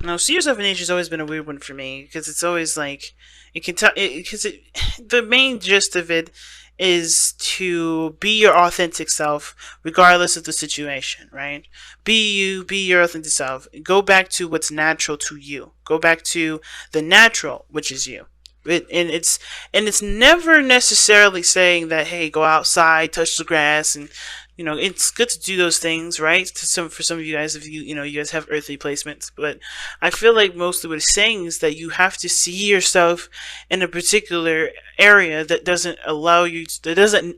Now, see yourself in nature has always been a weird one for me because it's always like it can tell because the main gist of it is to be your authentic self regardless of the situation, right? Be you, be your authentic self. Go back to what's natural to you. Go back to the natural, which is you. And it's never necessarily saying that, hey, go outside, touch the grass, and it's good to do those things, right? For some of you guys, if you guys have earthly placements, but I feel like mostly what it's saying is that you have to see yourself in a particular area that doesn't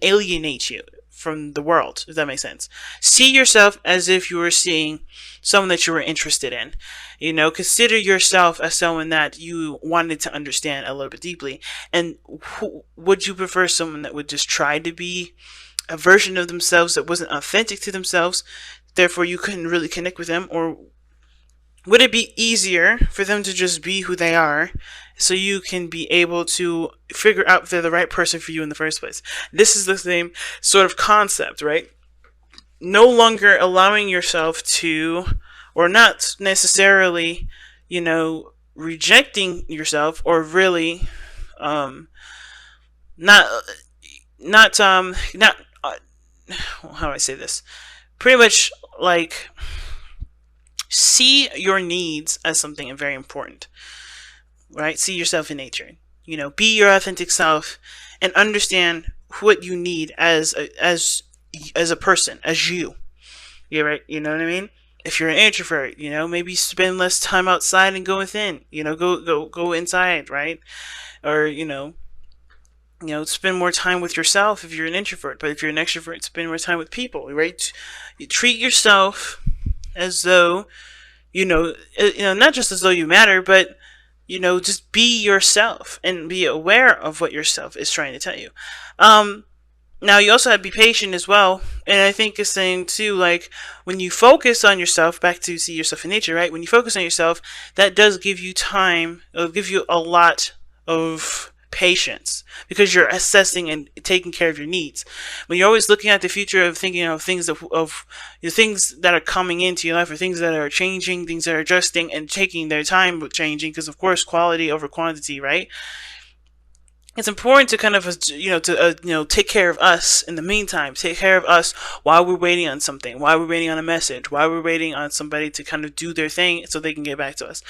alienate you from the world, if that makes sense. See yourself as if you were seeing someone that you were interested in. Consider yourself as someone that you wanted to understand a little bit deeply. And would you prefer someone that would just try to be a version of themselves that wasn't authentic to themselves, therefore you couldn't really connect with them? Or would it be easier for them to just be who they are so you can be able to figure out if they're the right person for you in the first place? This is the same sort of concept, right? No longer allowing yourself to, or not necessarily, rejecting yourself, or really, not, not, how do I say this? Pretty much like, see your needs as something very important, right? See yourself in nature. Be your authentic self and understand what you need as a person, as you. Yeah, right. You know what I mean? If you're an introvert, maybe spend less time outside and go within. Go inside, right? Or spend more time with yourself if you're an introvert. But if you're an extrovert, spend more time with people, right? You treat yourself as though, not just as though you matter, but just be yourself and be aware of what yourself is trying to tell you. Now you also have to be patient as well, and I think it's saying too, like, when you focus on yourself, back to see yourself in nature, right? When you focus on yourself, that does give you time. It'll give you a lot of patience because you're assessing and taking care of your needs. When you're always looking at the future of thinking of things of the things that are coming into your life, or things that are changing, things that are adjusting and taking their time with changing, because of course quality over quantity, right? It's important to kind of, take care of us in the meantime. Take care of us while we're waiting on something, while we're waiting on a message, while we're waiting on somebody to kind of do their thing so they can get back to us.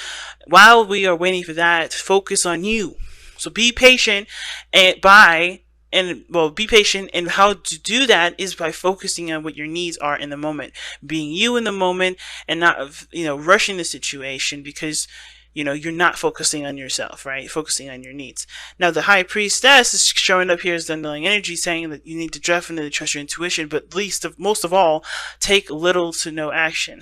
While we are waiting for that, focus on you. So be patient be patient, and how to do that is by focusing on what your needs are in the moment, being you in the moment, and not, rushing the situation because you're not focusing on yourself, right? Focusing on your needs. Now, the high priestess is showing up here as the underlying energy, saying that you need to definitely trust your intuition, but most of all, take little to no action.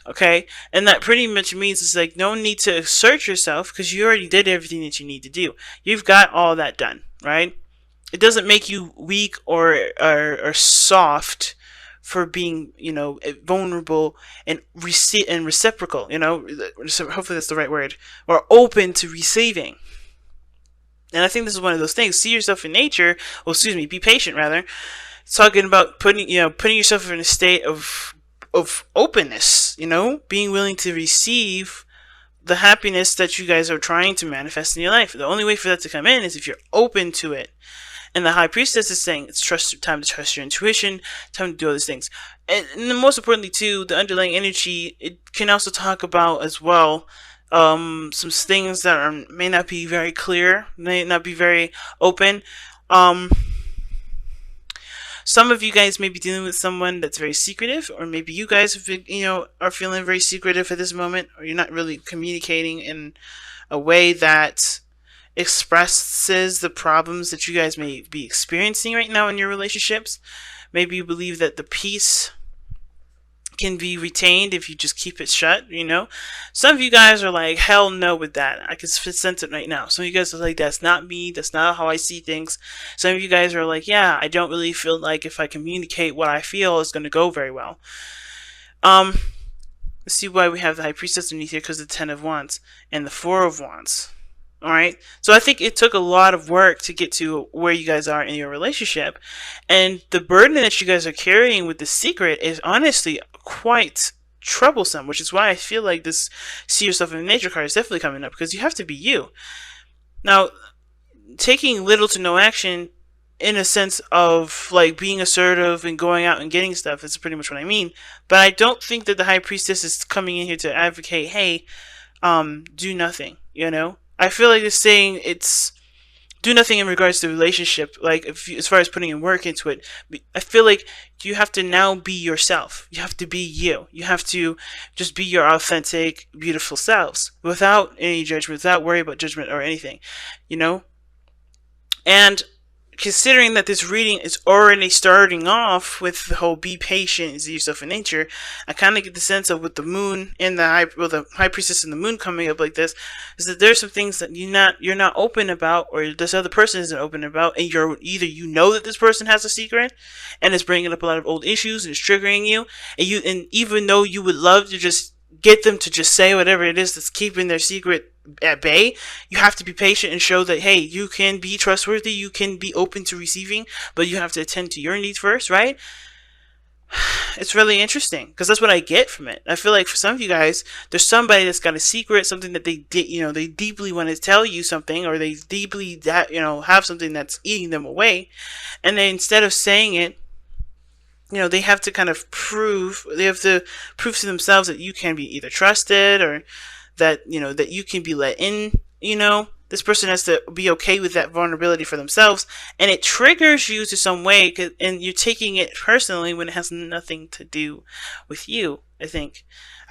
Okay? And that pretty much means it's like no need to assert yourself because you already did everything that you need to do. You've got all that done, right? It doesn't make you weak or soft for being, vulnerable and reciprocal, hopefully that's the right word, or open to receiving. And I think this is one of those things. See yourself in nature, be patient rather. It's talking about putting yourself in a state of openness, being willing to receive the happiness that you guys are trying to manifest in your life. The only way for that to come in is if you're open to it. And the high priestess is saying it's time to trust your intuition, time to do all these things. And most importantly too, the underlying energy, it can also talk about as well some things that may not be very clear, may not be very open. Some of you guys may be dealing with someone that's very secretive, or maybe you guys have been, are feeling very secretive at this moment, or you're not really communicating in a way that expresses the problems that you guys may be experiencing right now in your relationships. Maybe you believe that the peace can be retained if you just keep it shut, Some of you guys are like, hell no with that. I can sense it right now. Some of you guys are like, that's not me. That's not how I see things. Some of you guys are like, yeah, I don't really feel like if I communicate what I feel is going to go very well. Let's see why we have the High Priestess underneath here, because the Ten of Wands and the Four of Wands. Alright, so I think it took a lot of work to get to where you guys are in your relationship, and the burden that you guys are carrying with the secret is honestly quite troublesome, which is why I feel like this see yourself in nature card is definitely coming up, because you have to be you. Now, taking little to no action in a sense of like being assertive and going out and getting stuff is pretty much what I mean. But I don't think that the high priestess is coming in here to advocate, hey, do nothing, you know? I feel like it's saying it's do nothing in regards to the relationship, like if you, as far as putting in work into it. I feel like you have to now be yourself. You have to be you. You have to just be your authentic, beautiful selves without any judgment, without worry about judgment or anything, you know? And considering that this reading is already starting off with the whole be patient and see yourself in nature, I kind of get the sense of with the moon and the high priestess and the moon coming up like this, is that there's some things that you're not open about, or this other person isn't open about, and you're either you know that this person has a secret and is bringing up a lot of old issues and is triggering you, and even though you would love to just get them to just say whatever it is that's keeping their secret at bay, you have to be patient and show that, hey, you can be trustworthy, you can be open to receiving, but you have to attend to your needs first, right? It's really interesting because that's what I get from it. I feel like for some of you guys, there's somebody that's got a secret, something that they did, they deeply want to tell you something, or they deeply, have something that's eating them away, and then instead of saying it, they have to prove to themselves that you can be either trusted, or that, that you can be let in, this person has to be okay with that vulnerability for themselves, and it triggers you to some way, and you're taking it personally when it has nothing to do with you, I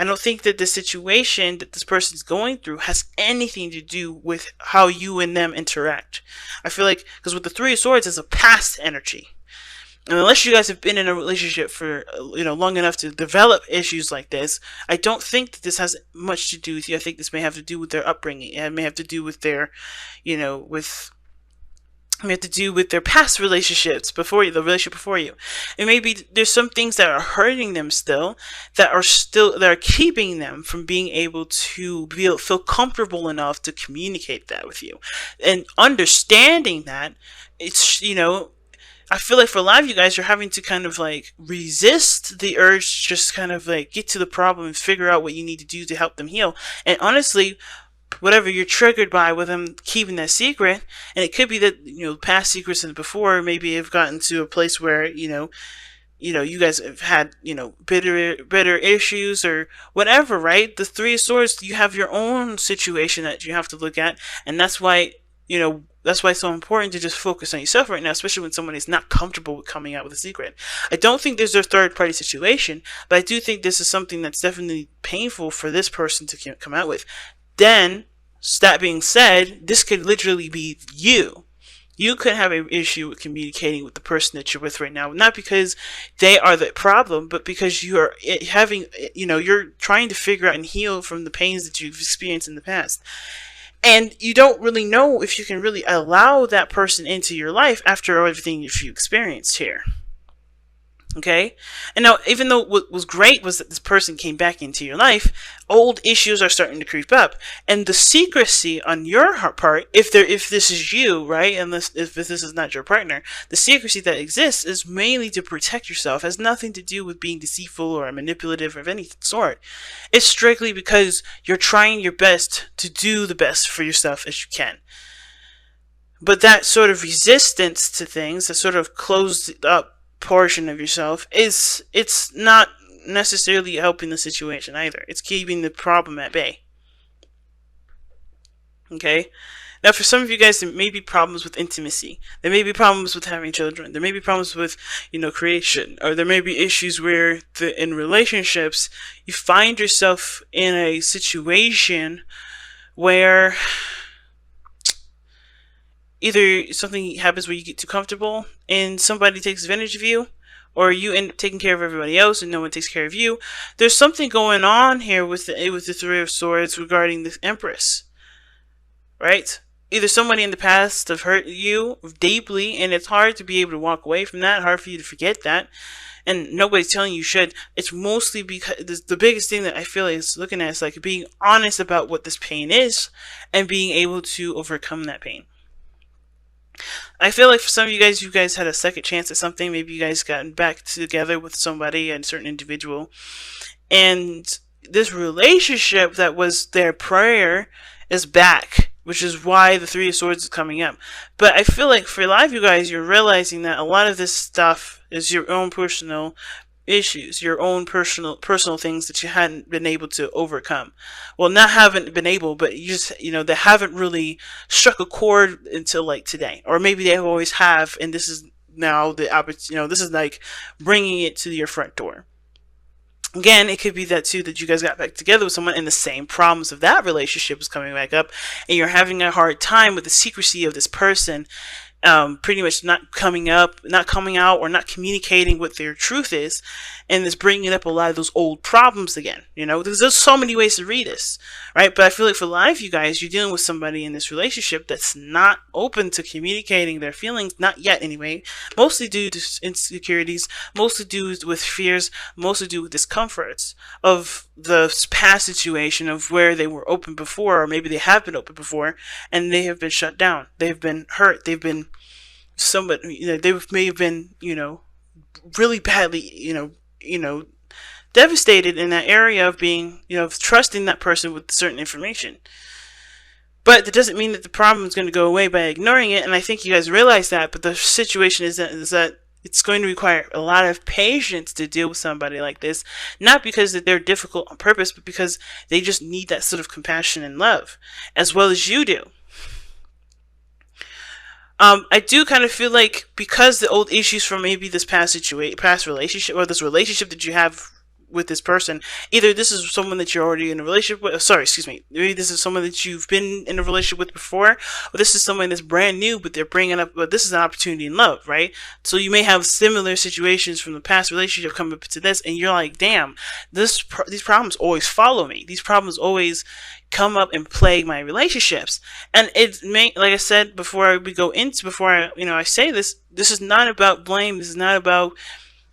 don't think that the situation that this person's going through has anything to do with how you and them interact. I feel like, because with the Three of Swords, it's a past energy. And unless you guys have been in a relationship for, long enough to develop issues like this, I don't think that this has much to do with you. I think this may have to do with their upbringing. It may have to do with their, may have to do with their past relationships before you, the relationship before you. And maybe there's some things that are hurting them still, that are keeping them from being able to feel comfortable enough to communicate that with you. And understanding that, it's, I feel like for a lot of you guys, you're having to resist the urge to just get to the problem and figure out what you need to do to help them heal. And honestly, whatever you're triggered by with them keeping that secret, and it could be that, past secrets and before maybe have gotten to a place where, you guys have had, bitter issues or whatever, right? The Three of Swords, you have your own situation that you have to look at, and that's why, that's why it's so important to just focus on yourself right now, especially when someone is not comfortable with coming out with a secret. I don't think there's a third-party situation, but I do think this is something that's definitely painful for this person to come out with. Then, that being said, this could literally be you. You could have an issue with communicating with the person that you're with right now, not because they are the problem, but because you're you're trying to figure out and heal from the pains that you've experienced in the past. And you don't really know if you can really allow that person into your life after everything you've experienced here. Okay? And now, even though what was great was that this person came back into your life, old issues are starting to creep up. And the secrecy on your part, if this is you, right, and if this is not your partner, the secrecy that exists is mainly to protect yourself. It has nothing to do with being deceitful or manipulative of any sort. It's strictly because you're trying your best to do the best for yourself as you can. But that sort of resistance to things, that sort of closed up portion of yourself, it's not necessarily helping the situation either. It's keeping the problem at bay. Okay? Now, for some of you guys, there may be problems with intimacy. There may be problems with having children. There may be problems with, creation. Or there may be issues where in relationships, you find yourself in a situation where either something happens where you get too comfortable and somebody takes advantage of you, or you end up taking care of everybody else and no one takes care of you. There's something going on here with the Three of Swords regarding the Empress, right? Either somebody in the past have hurt you deeply, and it's hard to be able to walk away from that, hard for you to forget that, and nobody's telling you should. It's mostly because the biggest thing that I feel is looking at is being honest about what this pain is and being able to overcome that pain. I feel like for some of you guys had a second chance at something. Maybe you guys gotten back together with somebody, a certain individual, And this relationship that was there prior is back, which is why the Three of Swords is coming up. But I feel like for a lot of you guys, you're realizing that a lot of this stuff is your own personal issues, your own personal things that you hadn't been able to overcome. Well, not haven't been able, but you just, they haven't really struck a chord until like today, or maybe they always have, and this is now the opportunity. This is like bringing it to your front door. Again, it could be that too, that you guys got back together with someone and the same problems of that relationship is coming back up, and you're having a hard time with the secrecy of this person, pretty much not coming out, or not communicating what their truth is, and it's bringing up a lot of those old problems again. There's so many ways to read this, right? But I feel like for a lot of you guys, you're dealing with somebody in this relationship that's not open to communicating their feelings, not yet anyway, mostly due to insecurities, mostly due with fears, mostly due with discomforts of the past situation of where they were open before, or maybe they have been open before, and they have been shut down. They've been hurt. They've been they may have been, really badly, devastated in that area of being, of trusting that person with certain information. But that doesn't mean that the problem is going to go away by ignoring it, and I think you guys realize that, but the situation is that it's going to require a lot of patience to deal with somebody like this, not because that they're difficult on purpose, but because they just need that sort of compassion and love, as well as you do. I do kind of feel like because the old issues from maybe this past relationship, or this relationship that you have with this person, either this is someone that you're already in a relationship with, maybe this is someone that you've been in a relationship with before, or this is someone that's brand new, but they're bringing up, but this is an opportunity in love, right? So you may have similar situations from the past relationship come up to this, and you're like, damn, these problems always follow me. These problems always come up and plague my relationships. And it may, like I said before I say this is not about blame. This is not about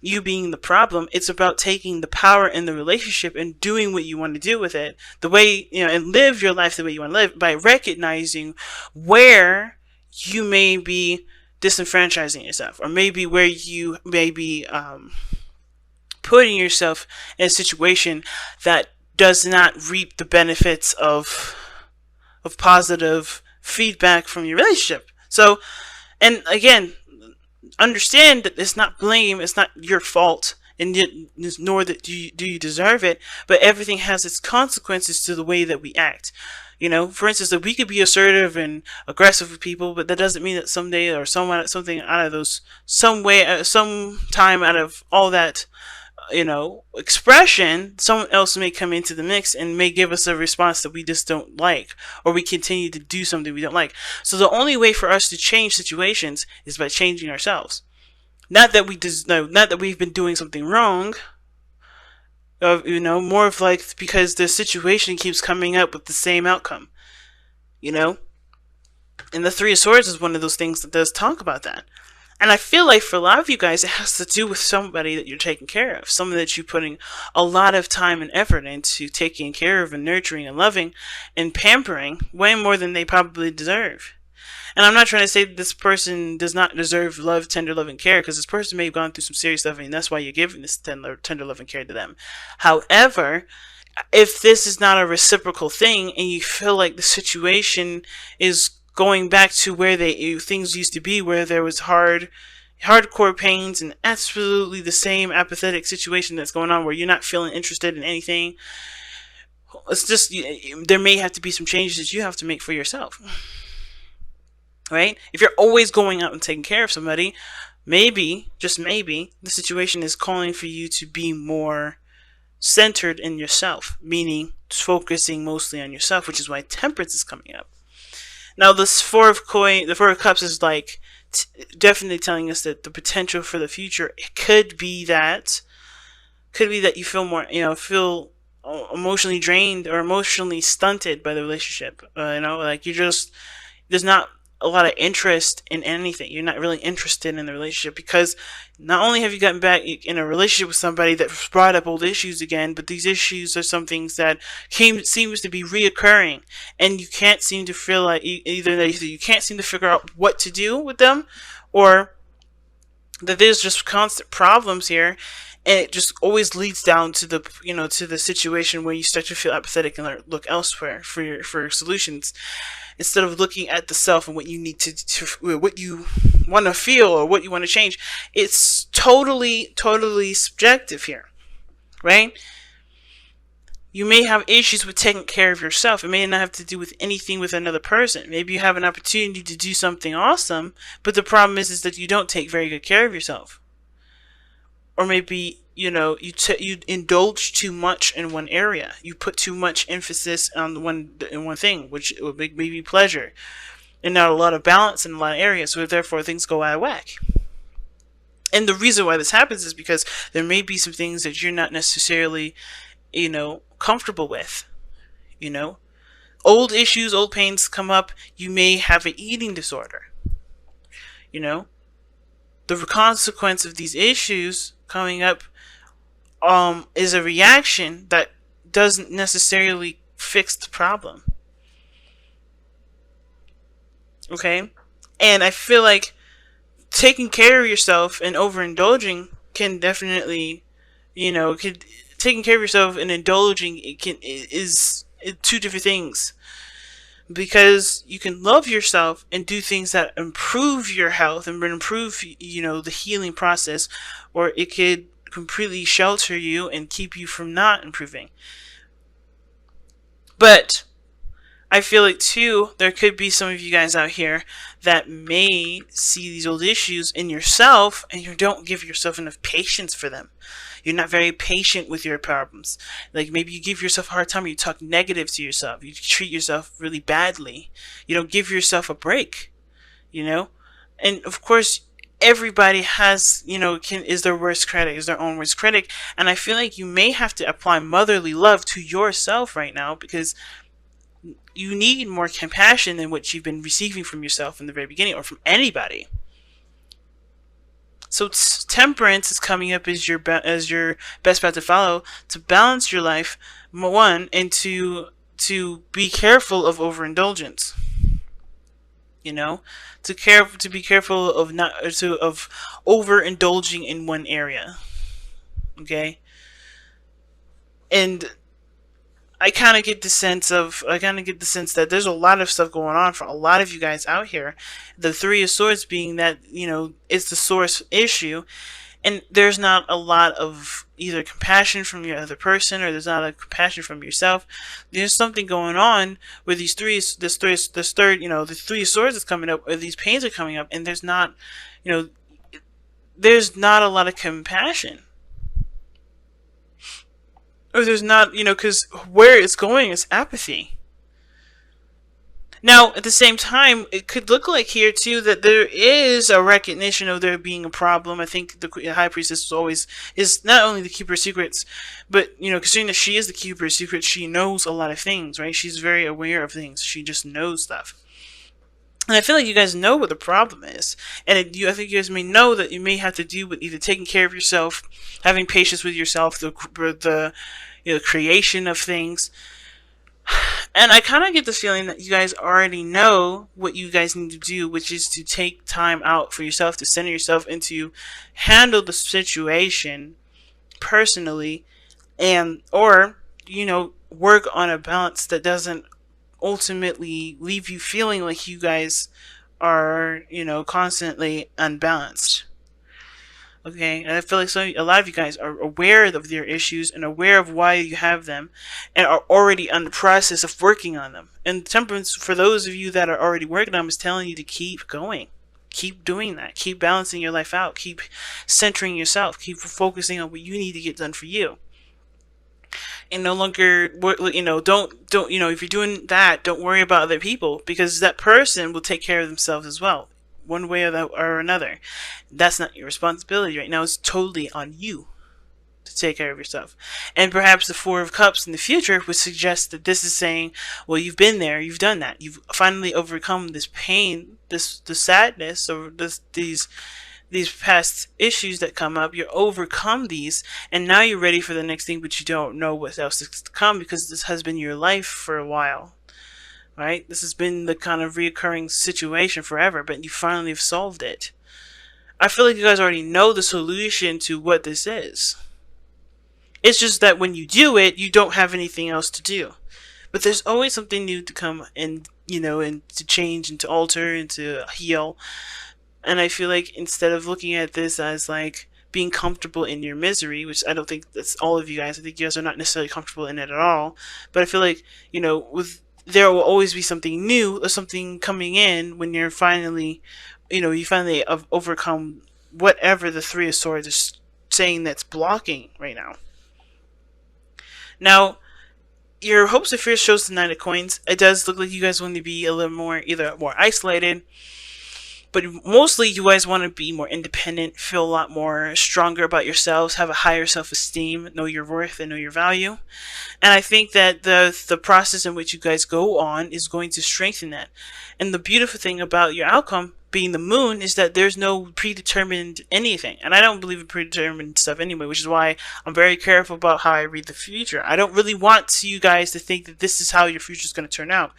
you being the problem. It's about taking the power in the relationship and doing what you want to do with it, the way, and live your life the way you want to live, by recognizing where you may be disenfranchising yourself, or maybe where you may be putting yourself in a situation that does not reap the benefits of positive feedback from your relationship. So, and again, understand that it's not blame, it's not your fault, and nor that do you deserve it, but everything has its consequences to the way that we act. For instance, that we could be assertive and aggressive with people, but that doesn't mean that someday, or something out of those, some time out of all that, expression, someone else may come into the mix and may give us a response that we just don't like, or we continue to do something we don't like. So the only way for us to change situations is by changing ourselves. Not that we've been doing something wrong, more of like because the situation keeps coming up with the same outcome, And the Three of Swords is one of those things that does talk about that. And I feel like for a lot of you guys, it has to do with somebody that you're taking care of, someone that you're putting a lot of time and effort into taking care of and nurturing and loving and pampering way more than they probably deserve. And I'm not trying to say that this person does not deserve love, tender love, and care, because this person may have gone through some serious stuff, and that's why you're giving this tender love and care to them. However, if this is not a reciprocal thing, and you feel like the situation is going back to where things used to be, where there was hardcore pains and absolutely the same apathetic situation that's going on, where you're not feeling interested in anything, it's just, there may have to be some changes that you have to make for yourself, right? If you're always going out and taking care of somebody, maybe, just maybe, the situation is calling for you to be more centered in yourself, meaning focusing mostly on yourself, which is why temperance is coming up. Now, the Four of Cups is like definitely telling us that the potential for the future, it could be that you feel more, feel emotionally drained or emotionally stunted by the relationship. Like there's not a lot of interest in anything. You're not really interested in the relationship, because not only have you gotten back in a relationship with somebody that brought up old issues again, but these issues are some things that seems to be reoccurring, and you can't seem to feel like either that you can't seem to figure out what to do with them, or that there's just constant problems here, And it just always leads down to the, to the situation where you start to feel apathetic and look elsewhere for solutions, instead of looking at the self and what you need to what you want to feel or what you want to change. It's totally subjective here, right? You may have issues with taking care of yourself. It may not have to do with anything with another person. Maybe you have an opportunity to do something awesome, but the problem is that you don't take very good care of yourself. Or maybe, you indulge too much in one area. You put too much emphasis on one thing, which would make maybe pleasure, and not a lot of balance in a lot of areas. So therefore, things go out of whack. And the reason why this happens is because there may be some things that you're not necessarily, comfortable with. Old issues, old pains come up. You may have an eating disorder. The consequence of these issues coming up is a reaction that doesn't necessarily fix the problem. Okay? And I feel like taking care of yourself and overindulging can definitely, taking care of yourself and indulging is two different things. Because you can love yourself and do things that improve your health and improve, the healing process, or it could completely shelter you and keep you from not improving. But I feel like too, there could be some of you guys out here that may see these old issues in yourself and you don't give yourself enough patience for them. You're not very patient with your problems. Like maybe you give yourself a hard time, or you talk negative to yourself. You treat yourself really badly. You don't give yourself a break, And of course, everybody has, is their worst critic, is their own worst critic. And I feel like you may have to apply motherly love to yourself right now, because you need more compassion than what you've been receiving from yourself in the very beginning, or from anybody. So temperance is coming up as your best path to follow, to balance your life, one, and to be careful of overindulgence. To be careful of of overindulging in one area. Okay, and I kind of get the sense that there's a lot of stuff going on for a lot of you guys out here. The Three of Swords being that, it's the source issue, and there's not a lot of either compassion from your other person, or there's not a compassion from yourself. There's something going on where the Three of Swords is coming up, or these pains are coming up, and there's not a lot of compassion. Or there's not, because where it's going is apathy. Now, at the same time, it could look like here, too, that there is a recognition of there being a problem. I think the High Priestess is not only the Keeper of Secrets, but, considering that she is the Keeper of Secrets, she knows a lot of things, right? She's very aware of things. She just knows stuff. And I feel like you guys know what the problem is. And I think you guys may know that you may have to do with either taking care of yourself, having patience with yourself, the creation of things. And I kind of get the feeling that you guys already know what you guys need to do, which is to take time out for yourself, to center yourself, and to handle the situation personally, or work on a balance that doesn't ultimately leave you feeling like you guys are, constantly unbalanced. Okay, and I feel like a lot of you guys are aware of their issues and aware of why you have them, and are already in the process of working on them. And temperance, for those of you that are already working on them, is telling you to keep going. Keep doing that. Keep balancing your life out. Keep centering yourself. Keep focusing on what you need to get done for you. And no longer, don't, if you're doing that, don't worry about other people, because that person will take care of themselves as well, one way or another. That's not your responsibility right now. It's totally on you to take care of yourself. And perhaps the Four of Cups in the future would suggest that this is saying, well, you've been there, you've done that, you've finally overcome this pain, the sadness, or these past issues that come up. You overcome these, and now you're ready for the next thing, but you don't know what else is to come, because this has been your life for a while, right? This has been the kind of reoccurring situation forever, but you finally have solved it. I feel like you guys already know the solution to what this is. It's just that when you do it, you don't have anything else to do. But there's always something new to come, and and to change and to alter and to heal. And I feel like instead of looking at this as like being comfortable in your misery, which I don't think that's all of you guys. I think you guys are not necessarily comfortable in it at all. But I feel like, with there will always be something new or something coming in when you're finally, you finally overcome whatever the Three of Swords is saying that's blocking right now. Now, your hopes and fears shows the Nine of Coins. It does look like you guys want to be a little more, either more isolated, but mostly you guys want to be more independent, feel a lot more stronger about yourselves, have a higher self-esteem, know your worth and know your value. And I think that the process in which you guys go on is going to strengthen that. And the beautiful thing about your outcome being the moon is that there's no predetermined anything. And I don't believe in predetermined stuff anyway, which is why I'm very careful about how I read the future. I don't really want you guys to think that this is how your future is going to turn out.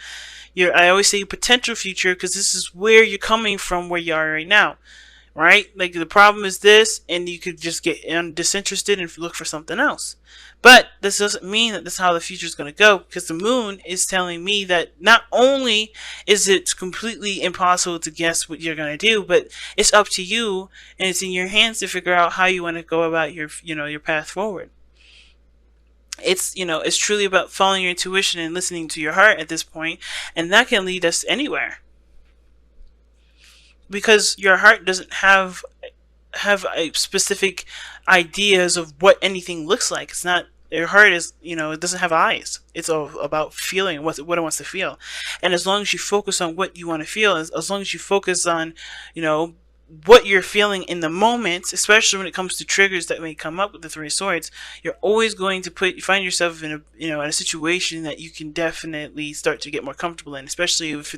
I always say potential future, because this is where you're coming from, where you are right now, right? Like, the problem is this, and you could just get disinterested and look for something else. But this doesn't mean that this is how the future is going to go, because the moon is telling me that not only is it completely impossible to guess what you're going to do, but it's up to you, and it's in your hands to figure out how you want to go about your path forward. It's truly about following your intuition and listening to your heart at this point, and that can lead us anywhere, because your heart doesn't have a specific ideas of what anything looks like. It's not, your heart is, it doesn't have eyes. It's all about feeling what it wants to feel. And as long as you focus on what you want to feel, as long as you focus on what you're feeling in the moment, especially when it comes to triggers that may come up with the Three of Swords, you're always going to find yourself in a situation that you can definitely start to get more comfortable in, especially if